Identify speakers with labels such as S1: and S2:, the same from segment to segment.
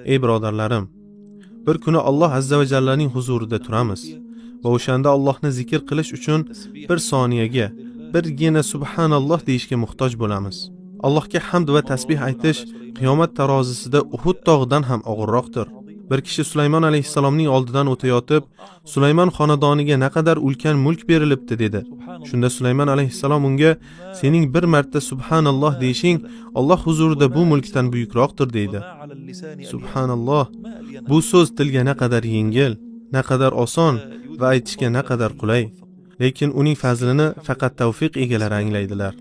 S1: Ey birodarlarim, bir kuni Alloh azza va jallaning huzurida turamiz va o'shanda Allohni zikr qilish uchun bir soniyaga, birgina subhanalloh deyishga muhtoj bo'lamiz. Allohga hamd va tasbih aytish qiyomat tarozisida Uhud tog'idan ham og'irroqdir. Bir kishi Sulaymon alayhissalomning oldidan o'tayotib, Sulaymon xonadoniga naqadar ulkan mulk berilibdi dedi. Shunda Sulaymon alayhissalom unga, sening bir marta subhanalloh deyishing Alloh huzurida bu mulkdan buyukroqdir deydi. Subhanalloh, bu so'z tilga naqadar yengil, naqadar oson va aytishga naqadar qulay. Lekin uning fazlini faqat tavfiq egalari anglaydilar.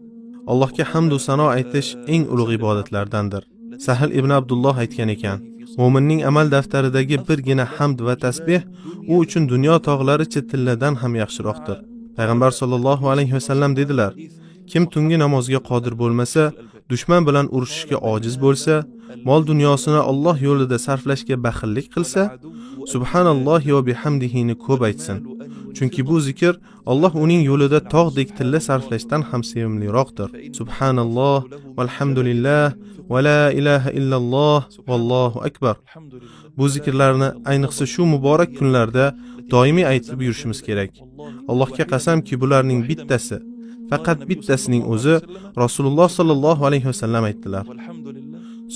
S1: Allohga hamd va sano aytish eng ulug' ibodatlardandir. Sahl ibn Abdulloh aytgan ekan, mo'minning amal daftaridagi birgina hamd va tasbih u uchun dunyo tog'laricha tilladan ham yaxshiroqdir. Payg'ambar sollallohu alayhi vasallam dedilar, kim tungi namozga qodir bo'lmasa, dushman bilan urushishga ojiz bo'lsa, mol dunyosini Alloh yo'lida sarflashga baxillik qilsa, subhanallohi va bihamdihini ko'p aytsin. Chunki bu zikr Alloh uning yo'lida tog'dek tilla sarflashdan ham sevimliroqdir. Subhanalloh, valhamdulillah, va la ilaha illalloh, vallohu akbar. Bu zikrlarni ayniqsa shu muborak kunlarda doimiy aytib yurishimiz kerak. Allohga qasamki, bularning bittasi, faqat bittasining o'zi Rasululloh sallallohu alayhi vasallam aytdilar.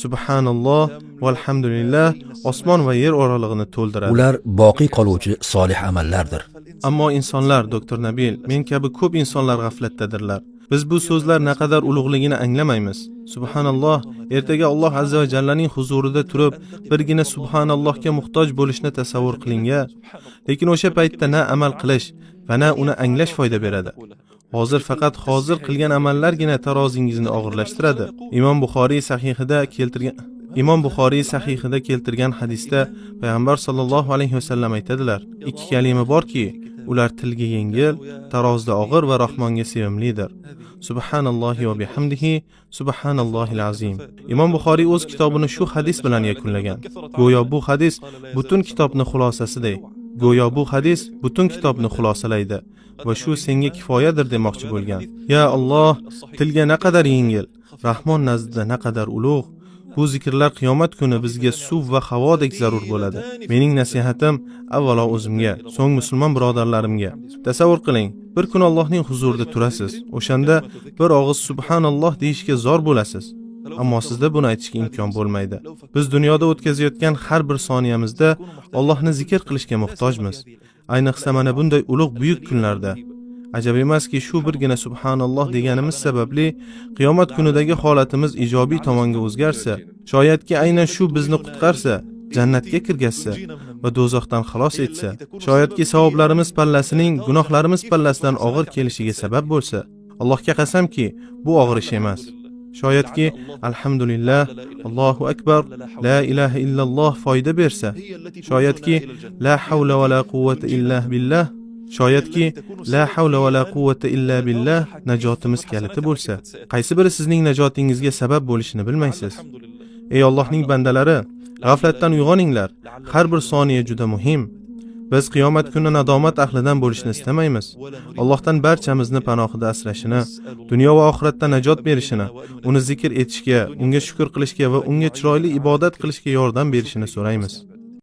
S1: Subhanalloh, valhamdulillah osmon va yer oralig'ini to'ldiradi.
S2: Ular boqiy qoluvchi solih amallardir.
S1: Ammo insonlar, doktor Nabil, men kabi ko'p insonlar g'aflatdadirlar. Biz bu so'zlar naqadar ulug'ligini anglamaymiz. Subhanalloh, ertaga Alloh azza va jallaning huzurida turib, birgina subhanallohga muhtoj bo'lishni tasavvur qiling-a. Lekin o'sha paytda na amal qilish va na uni anglash foyda beradi. Hozir faqat hozir qilgan amallargina tarozingizni og'irlashtiradi. Imom Buxoriy sahihida keltirgan hadisda payg'ambar sollallohu alayhi vasallam aytadilar: ikki kalima borki, ular tilga yengil, tarozda og'ir va Rahmonga sevimlidir. Subhanallohi va bihamdihi, subhanallohil azim. Imom Buxoriy o'z kitobini shu hadis bilan yakunlagan. Go'yo bu hadis butun kitobni xulosalaydi va shu senga kifoyadir demoqchi bo'lgan. Ya Alloh, tilga naqadar yengil, Rahmon nazdida naqadar ulug'. Bu zikrlar qiyomat kuni bizga suv va havodek zarur bo'ladi. Mening nasihatim avvalo o'zimga, so'ng musulmon birodarlarimga. Tasavvur qiling, bir kun Allohning huzurida turasiz. O'shanda bir og'iz subhanalloh deyishga zor bo'lasiz. Ammo sizda buni aytishga imkon bo'lmaydi. Biz dunyoda o'tkazayotgan har bir soniyamizda Allohni zikr qilishga muhtojmiz. Ayniqsa mana bunday ulug' buyuk kunlarda. Ajab emaski, shu birgina subhanalloh deganimiz sababli qiyomat kunidagi holatimiz ijobiy tomonga o'zgarsa, shoyatki aynan shu bizni qutqarsa, jannatga kirgazsa va do'zaxdan xalos etsa, shoyatki savoblarimiz pallasining gunohlarimiz pallasidan og'ir kelishiga sabab bo'lsa, Allohga qasamki, bu og'ir ish emas. Shoyatki alhamdulillah, Allohu akbar, la ilaha illalloh foyda bersa, shoyatki la havla va la quvvata illa billah, shoyatki la havla va la quvvata illa billah najotimiz kaliti bo'lsa, qaysi biri sizning najotingizga sabab bo'lishini bilmaysiz. Ey Allohning bandalari, g'aflatdan uyg'oninglar. Har bir soniya juda muhim. Biz qiyomat kuni nadomat ahlidan bo'lishni istamaymiz. Allohdan barchamizni panohida asrashini, dunyo va oxiratda najot berishini, uni zikr etishga, unga shukr qilishga va unga chiroyli ibodat qilishga yordam berishini so'raymiz.